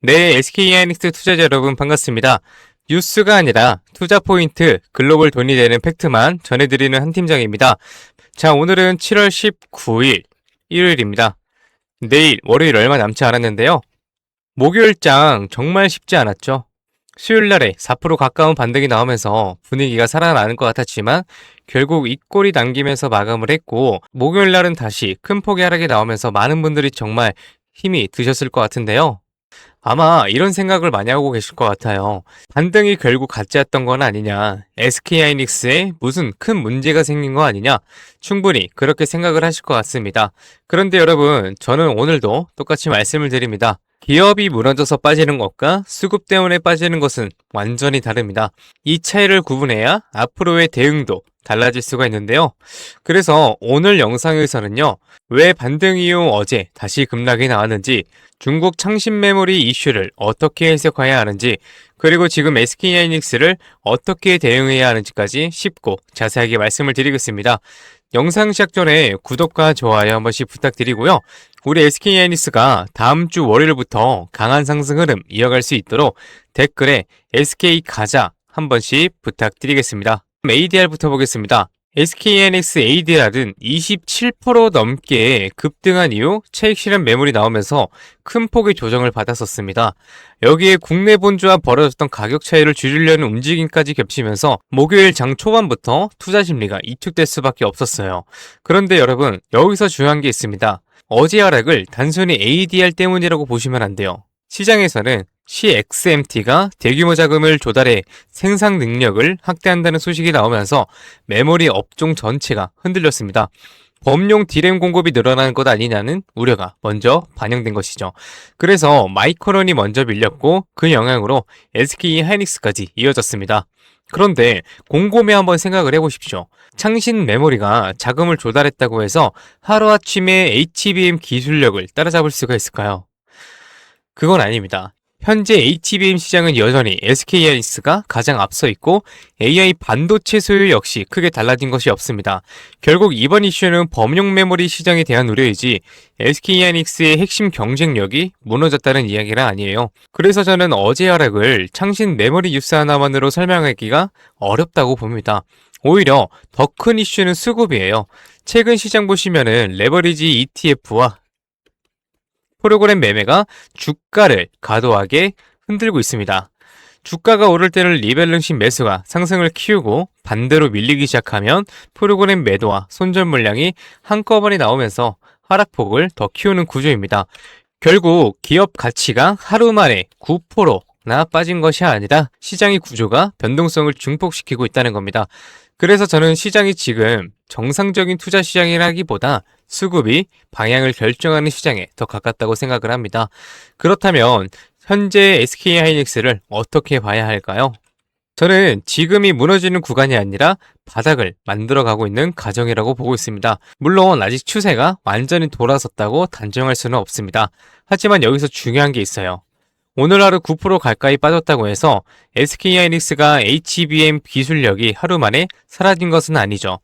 네, SK하이닉스 투자자 여러분 반갑습니다. 뉴스가 아니라 투자 포인트, 글로벌 돈이 되는 팩트만 전해드리는 한 팀장입니다. 자, 오늘은 7월 19일, 일요일입니다. 내일, 월요일 얼마 남지 않았는데요. 목요일장 정말 쉽지 않았죠. 수요일날에 4% 가까운 반등이 나오면서 분위기가 살아나는 것 같았지만 결국 윗골이 남기면서 마감을 했고, 목요일날은 다시 큰 폭의 하락이 나오면서 많은 분들이 정말 힘이 드셨을 것 같은데요. 아마 이런 생각을 많이 하고 계실 것 같아요. 반등이 결국 가짜였던 건 아니냐, SK하이닉스에 무슨 큰 문제가 생긴 거 아니냐, 충분히 그렇게 생각을 하실 것 같습니다. 그런데 여러분, 저는 오늘도 똑같이 말씀을 드립니다. 기업이 무너져서 빠지는 것과 수급 때문에 빠지는 것은 완전히 다릅니다. 이 차이를 구분해야 앞으로의 대응도 달라질 수가 있는데요. 그래서 오늘 영상에서는요, 왜 반등 이후 어제 다시 급락이 나왔는지, 중국 창신 메모리 이슈를 어떻게 해석해야 하는지, 그리고 지금 SK하이닉스를 어떻게 대응해야 하는지까지 쉽고 자세하게 말씀을 드리겠습니다. 영상 시작 전에 구독과 좋아요 한 번씩 부탁드리고요. 우리 SK하이닉스가 다음 주 월요일부터 강한 상승 흐름 이어갈 수 있도록 댓글에 SK 가자 한 번씩 부탁드리겠습니다. ADR부터 보겠습니다. SK하이닉스 ADR은 27% 넘게 급등한 이후 차익 실현 매물이 나오면서 큰 폭의 조정을 받았었습니다. 여기에 국내 본주와 벌어졌던 가격 차이를 줄이려는 움직임까지 겹치면서 목요일 장 초반부터 투자 심리가 위축될 수밖에 없었어요. 그런데 여러분, 여기서 중요한 게 있습니다. 어제 하락을 단순히 ADR 때문이라고 보시면 안 돼요. 시장에서는 CXMT가 대규모 자금을 조달해 생산 능력을 확대한다는 소식이 나오면서 메모리 업종 전체가 흔들렸습니다. 범용 D램 공급이 늘어나는 것 아니냐는 우려가 먼저 반영된 것이죠. 그래서 마이크론이 먼저 밀렸고 그 영향으로 SK하이닉스까지 이어졌습니다. 그런데 곰곰이 한번 생각을 해보십시오. 창신 메모리가 자금을 조달했다고 해서 하루아침에 HBM 기술력을 따라잡을 수가 있을까요? 그건 아닙니다. 현재 HBM 시장은 여전히 SK하이닉스가 가장 앞서 있고 AI 반도체 소유 역시 크게 달라진 것이 없습니다. 결국 이번 이슈는 범용 메모리 시장에 대한 우려이지 SK하이닉스의 핵심 경쟁력이 무너졌다는 이야기는 아니에요. 그래서 저는 어제 하락을 창신 메모리 뉴스 하나만으로 설명하기가 어렵다고 봅니다. 오히려 더 큰 이슈는 수급이에요. 최근 시장 보시면은 레버리지 ETF와 프로그램 매매가 주가를 과도하게 흔들고 있습니다. 주가가 오를 때는 리밸런싱 매수가 상승을 키우고 반대로 밀리기 시작하면 프로그램 매도와 손절 물량이 한꺼번에 나오면서 하락폭을 더 키우는 구조입니다. 결국 기업 가치가 하루 만에 9%나 빠진 것이 아니라 시장의 구조가 변동성을 증폭시키고 있다는 겁니다. 그래서 저는 시장이 지금 정상적인 투자 시장이라기보다 수급이 방향을 결정하는 시장에 더 가깝다고 생각을 합니다. 그렇다면 현재 SK하이닉스를 어떻게 봐야 할까요? 저는 지금이 무너지는 구간이 아니라 바닥을 만들어가고 있는 과정이라고 보고 있습니다. 물론 아직 추세가 완전히 돌아섰다고 단정할 수는 없습니다. 하지만 여기서 중요한 게 있어요. 오늘 하루 9% 가까이 빠졌다고 해서 SK하이닉스가 HBM 기술력이 하루 만에 사라진 것은 아니죠.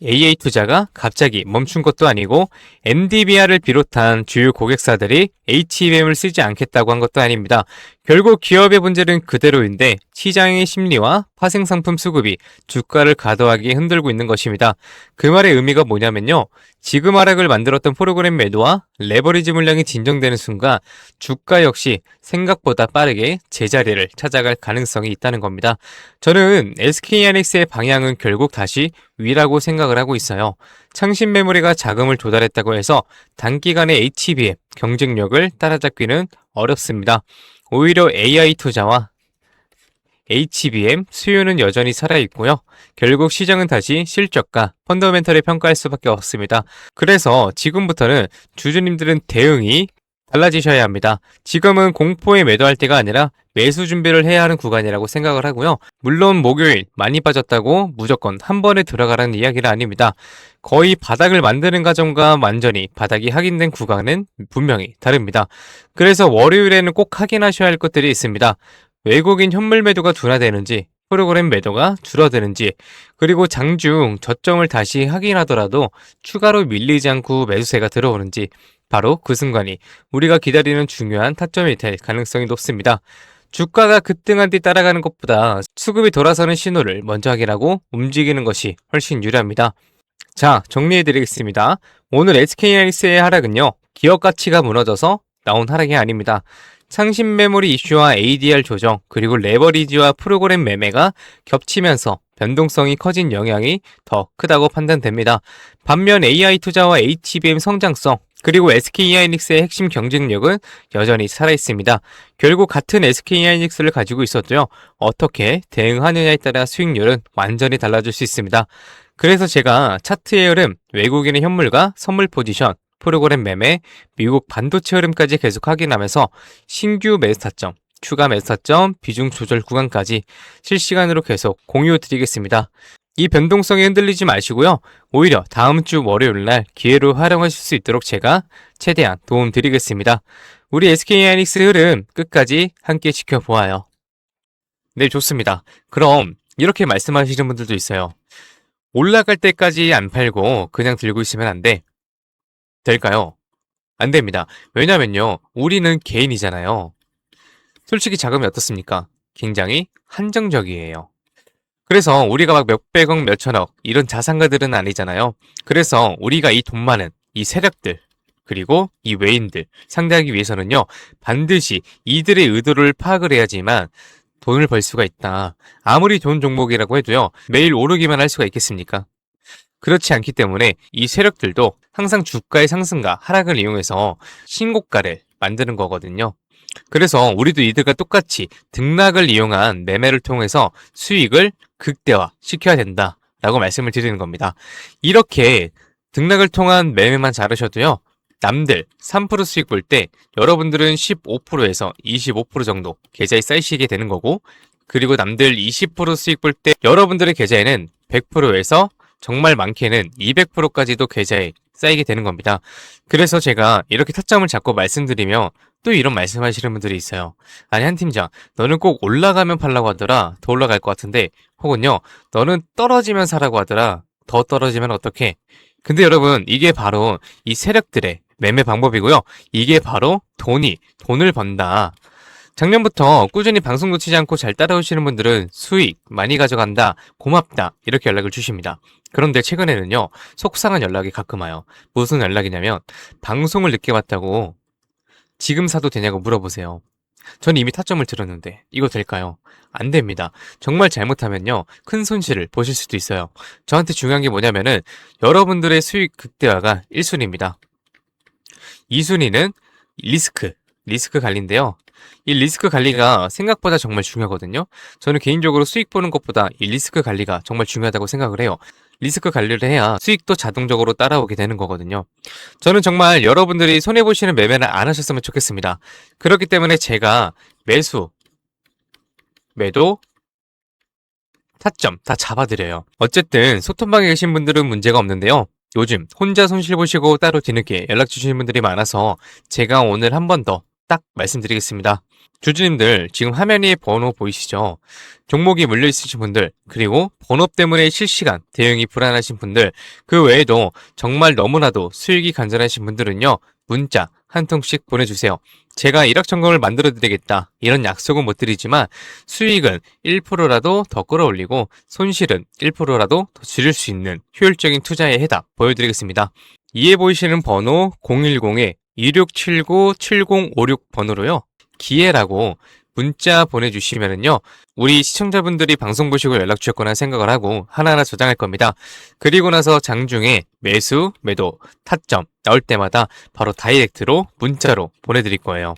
AA 투자가 갑자기 멈춘 것도 아니고 NDVR을 비롯한 주요 고객사들이 HBM을 쓰지 않겠다고 한 것도 아닙니다. 결국 기업의 문제는 그대로인데 시장의 심리와 파생상품 수급이 주가를 과도하게 흔들고 있는 것입니다. 그 말의 의미가 뭐냐면요. 지금 하락을 만들었던 프로그램 매도와 레버리지 물량이 진정되는 순간 주가 역시 생각보다 빠르게 제자리를 찾아갈 가능성이 있다는 겁니다. 저는 SK하이닉스의 방향은 결국 다시 위라고 생각을 하고 있어요. 창신 메모리가 자금을 조달했다고 해서 단기간에 HBM 경쟁력을 따라잡기는 어렵습니다. 오히려 AI 투자와 HBM 수요는 여전히 살아있고요. 결국 시장은 다시 실적과 펀더멘털을 평가할 수밖에 없습니다. 그래서 지금부터는 주주님들은 대응이 달라지셔야 합니다. 지금은 공포에 매도할 때가 아니라 매수 준비를 해야 하는 구간이라고 생각을 하고요. 물론 목요일 많이 빠졌다고 무조건 한 번에 들어가라는 이야기는 아닙니다. 거의 바닥을 만드는 과정과 완전히 바닥이 확인된 구간은 분명히 다릅니다. 그래서 월요일에는 꼭 확인하셔야 할 것들이 있습니다. 외국인 현물 매도가 둔화되는지, 프로그램 매도가 줄어드는지, 그리고 장중 저점을 다시 확인하더라도 추가로 밀리지 않고 매수세가 들어오는지, 바로 그 순간이 우리가 기다리는 중요한 타점이 될 가능성이 높습니다. 주가가 급등한 뒤 따라가는 것보다 수급이 돌아서는 신호를 먼저 확인하고 움직이는 것이 훨씬 유리합니다. 자, 정리해드리겠습니다. 오늘 SK하이닉스의 하락은요, 기업 가치가 무너져서 나온 하락이 아닙니다. 상신 메모리 이슈와 ADR 조정, 그리고 레버리지와 프로그램 매매가 겹치면서 변동성이 커진 영향이 더 크다고 판단됩니다. 반면 AI 투자와 HBM 성장성, 그리고 SK하이닉스의 핵심 경쟁력은 여전히 살아있습니다. 결국 같은 SK하이닉스를 가지고 있어도요, 어떻게 대응하느냐에 따라 수익률은 완전히 달라질 수 있습니다. 그래서 제가 차트의 흐름, 외국인의 현물과 선물 포지션, 프로그램 매매, 미국 반도체 흐름까지 계속 확인하면서 신규 매수 타점, 추가 매수 타점, 비중 조절 구간까지 실시간으로 계속 공유 드리겠습니다. 이 변동성에 흔들리지 마시고요. 오히려 다음 주 월요일 날 기회로 활용하실 수 있도록 제가 최대한 도움 드리겠습니다. 우리 SK하이닉스 흐름 끝까지 함께 지켜보아요. 네, 좋습니다. 그럼 이렇게 말씀하시는 분들도 있어요. 올라갈 때까지 안 팔고 그냥 들고 있으면 안 돼. 될까요? 안 됩니다. 왜냐면요, 우리는 개인이잖아요. 솔직히 자금이 어떻습니까? 굉장히 한정적이에요. 그래서 우리가 막 몇백억, 몇천억 이런 자산가들은 아니잖아요. 그래서 우리가 이 돈 많은 이 세력들, 그리고 이 외인들 상대하기 위해서는요, 반드시 이들의 의도를 파악을 해야지만 돈을 벌 수가 있다. 아무리 좋은 종목이라고 해도요, 매일 오르기만 할 수가 있겠습니까? 그렇지 않기 때문에 이 세력들도 항상 주가의 상승과 하락을 이용해서 신고가를 만드는 거거든요. 그래서 우리도 이들과 똑같이 등락을 이용한 매매를 통해서 수익을 극대화 시켜야 된다라고 말씀을 드리는 겁니다. 이렇게 등락을 통한 매매만 잘하셔도요, 남들 3% 수익 볼 때 여러분들은 15%에서 25% 정도 계좌에 쌓이시게 되는 거고, 그리고 남들 20% 수익 볼 때 여러분들의 계좌에는 100%에서 정말 많게는 200%까지도 계좌에 쌓이게 되는 겁니다. 그래서 제가 이렇게 타점을 잡고 말씀드리며 또 이런 말씀하시는 분들이 있어요. 아니, 한 팀장, 너는 꼭 올라가면 팔라고 하더라. 더 올라갈 것 같은데. 혹은요, 너는 떨어지면 사라고 하더라. 더 떨어지면 어떡해? 근데 여러분, 이게 바로 이 세력들의 매매 방법이고요. 이게 바로 돈을 번다. 작년부터 꾸준히 방송 놓치지 않고 잘 따라오시는 분들은 수익 많이 가져간다, 고맙다, 이렇게 연락을 주십니다. 그런데 최근에는요, 속상한 연락이 가끔 와요. 무슨 연락이냐면, 방송을 늦게 봤다고 지금 사도 되냐고 물어보세요. 전 이미 타점을 들었는데 이거 될까요? 안 됩니다. 정말 잘못하면요, 큰 손실을 보실 수도 있어요. 저한테 중요한 게 뭐냐면은 여러분들의 수익 극대화가 1순위입니다. 2순위는 리스크 관리인데요. 이 리스크 관리가 생각보다 정말 중요하거든요. 저는 개인적으로 수익 보는 것보다 이 리스크 관리가 정말 중요하다고 생각을 해요. 리스크 관리를 해야 수익도 자동적으로 따라오게 되는 거거든요. 저는 정말 여러분들이 손해보시는 매매를 안 하셨으면 좋겠습니다. 그렇기 때문에 제가 매수, 매도, 타점 다 잡아드려요. 어쨌든 소통방에 계신 분들은 문제가 없는데요. 요즘 혼자 손실 보시고 따로 뒤늦게 연락 주시는 분들이 많아서 제가 오늘 한 번 더 딱 말씀드리겠습니다. 주주님들, 지금 화면 위에 번호 보이시죠? 종목이 물려 있으신 분들, 그리고 번호 때문에 실시간 대응이 불안하신 분들, 그 외에도 정말 너무나도 수익이 간절하신 분들은요, 문자 한 통씩 보내주세요. 제가 일확천금을 만들어 드리겠다, 이런 약속은 못 드리지만 수익은 1%라도 더 끌어올리고 손실은 1%라도 더 줄일 수 있는 효율적인 투자의 해답 보여드리겠습니다. 이에 보이시는 번호 010-2679-7056 번호로요, 기회라고 문자 보내주시면은요, 우리 시청자분들이 방송 보시고 연락 주셨거나 생각을 하고 하나하나 저장할 겁니다. 그리고 나서 장중에 매수, 매도, 타점 나올 때마다 바로 다이렉트로 문자로 보내드릴 거예요.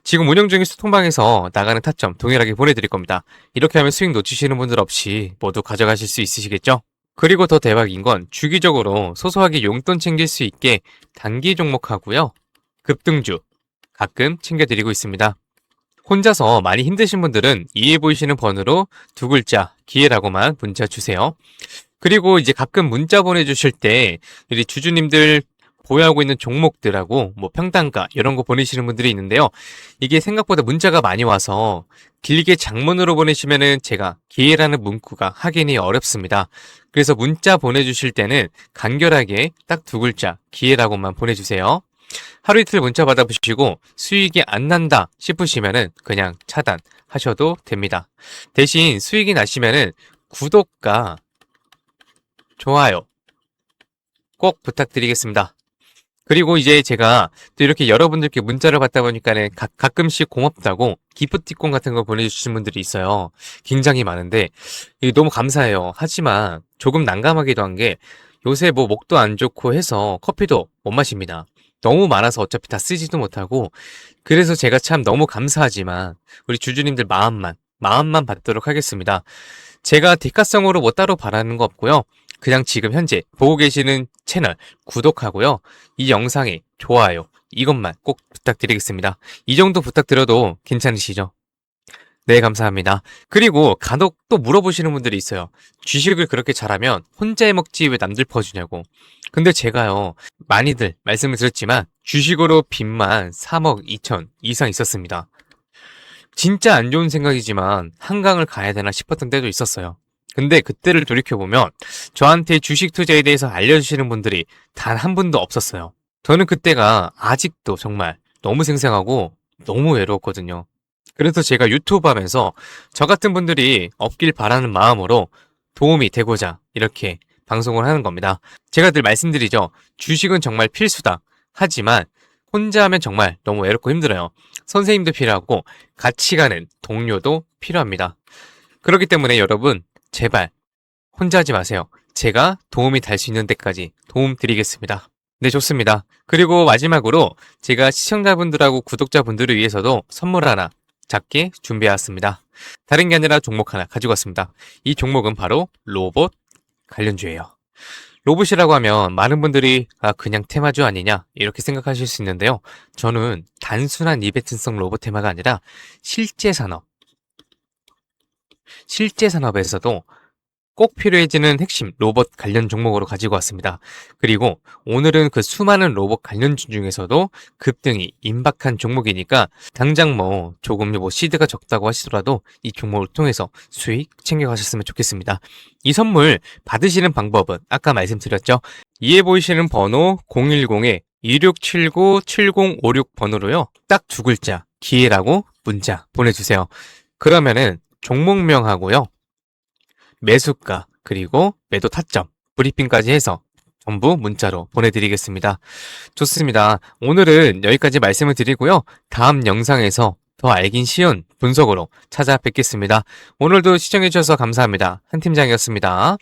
지금 운영 중인 소통방에서 나가는 타점 동일하게 보내드릴 겁니다. 이렇게 하면 수익 놓치시는 분들 없이 모두 가져가실 수 있으시겠죠? 그리고 더 대박인 건 주기적으로 소소하게 용돈 챙길 수 있게 단기 종목하고요, 급등주 가끔 챙겨드리고 있습니다. 혼자서 많이 힘드신 분들은 이에 보이시는 번호로 두 글자 기회라고만 문자 주세요. 그리고 이제 가끔 문자 보내주실 때 우리 주주님들 보유하고 있는 종목들하고 뭐 평단가 이런 거 보내시는 분들이 있는데요. 이게 생각보다 문자가 많이 와서 길게 장문으로 보내시면은 제가 기회라는 문구가 확인이 어렵습니다. 그래서 문자 보내주실 때는 간결하게 딱 두 글자 기회라고만 보내주세요. 하루 이틀 문자 받아보시고 수익이 안 난다 싶으시면은 그냥 차단하셔도 됩니다. 대신 수익이 나시면은 구독과 좋아요 꼭 부탁드리겠습니다. 그리고 이제 제가 또 이렇게 여러분들께 문자를 받다 보니까는 가끔씩 고맙다고 기프티콘 같은 거 보내주시는 분들이 있어요. 굉장히 많은데 이게 너무 감사해요. 하지만 조금 난감하기도 한 게 요새 뭐 목도 안 좋고 해서 커피도 못 마십니다. 너무 많아서 어차피 다 쓰지도 못하고 그래서 제가 참 너무 감사하지만 우리 주주님들 마음만 받도록 하겠습니다. 제가 대가성으로 뭐 따로 바라는 거 없고요. 그냥 지금 현재 보고 계시는 채널 구독하고요. 이 영상에 좋아요 이것만 꼭 부탁드리겠습니다. 이 정도 부탁드려도 괜찮으시죠? 네, 감사합니다. 그리고 간혹 또 물어보시는 분들이 있어요. 주식을 그렇게 잘하면 혼자 해먹지 왜 남들 퍼주냐고. 근데 제가요, 많이들 말씀을 드렸지만 주식으로 빚만 3억 2천 이상 있었습니다. 진짜 안 좋은 생각이지만 한강을 가야 되나 싶었던 때도 있었어요. 근데 그때를 돌이켜보면 저한테 주식 투자에 대해서 알려주시는 분들이 단 한 분도 없었어요. 저는 그때가 아직도 정말 너무 생생하고 너무 외로웠거든요. 그래서 제가 유튜브 하면서 저 같은 분들이 없길 바라는 마음으로 도움이 되고자 이렇게 방송을 하는 겁니다. 제가 늘 말씀드리죠. 주식은 정말 필수다. 하지만 혼자 하면 정말 너무 외롭고 힘들어요. 선생님도 필요하고 같이 가는 동료도 필요합니다. 그렇기 때문에 여러분 제발 혼자 하지 마세요. 제가 도움이 될 수 있는 데까지 도움 드리겠습니다. 네, 좋습니다. 그리고 마지막으로 제가 시청자분들하고 구독자분들을 위해서도 선물 하나 작게 준비해왔습니다. 다른 게 아니라 종목 하나 가지고 왔습니다. 이 종목은 바로 로봇 관련주예요. 로봇이라고 하면 많은 분들이 그냥 테마주 아니냐 이렇게 생각하실 수 있는데요. 저는 단순한 이벤트성 로봇 테마가 아니라 실제 산업에서도 꼭 필요해지는 핵심 로봇 관련 종목으로 가지고 왔습니다. 그리고 오늘은 그 수많은 로봇 관련주 중에서도 급등이 임박한 종목이니까 당장 뭐 조금 뭐 시드가 적다고 하시더라도 이 종목을 통해서 수익 챙겨가셨으면 좋겠습니다. 이 선물 받으시는 방법은 아까 말씀드렸죠. 이에 보이시는 번호 010-2679-7056 번호로요. 딱 두 글자 기회라고 문자 보내주세요. 그러면은 종목명하고요. 매수가 그리고 매도 타점 브리핑까지 해서 전부 문자로 보내드리겠습니다. 좋습니다. 오늘은 여기까지 말씀을 드리고요. 다음 영상에서 더 알긴 쉬운 분석으로 찾아뵙겠습니다. 오늘도 시청해주셔서 감사합니다. 한 팀장이었습니다.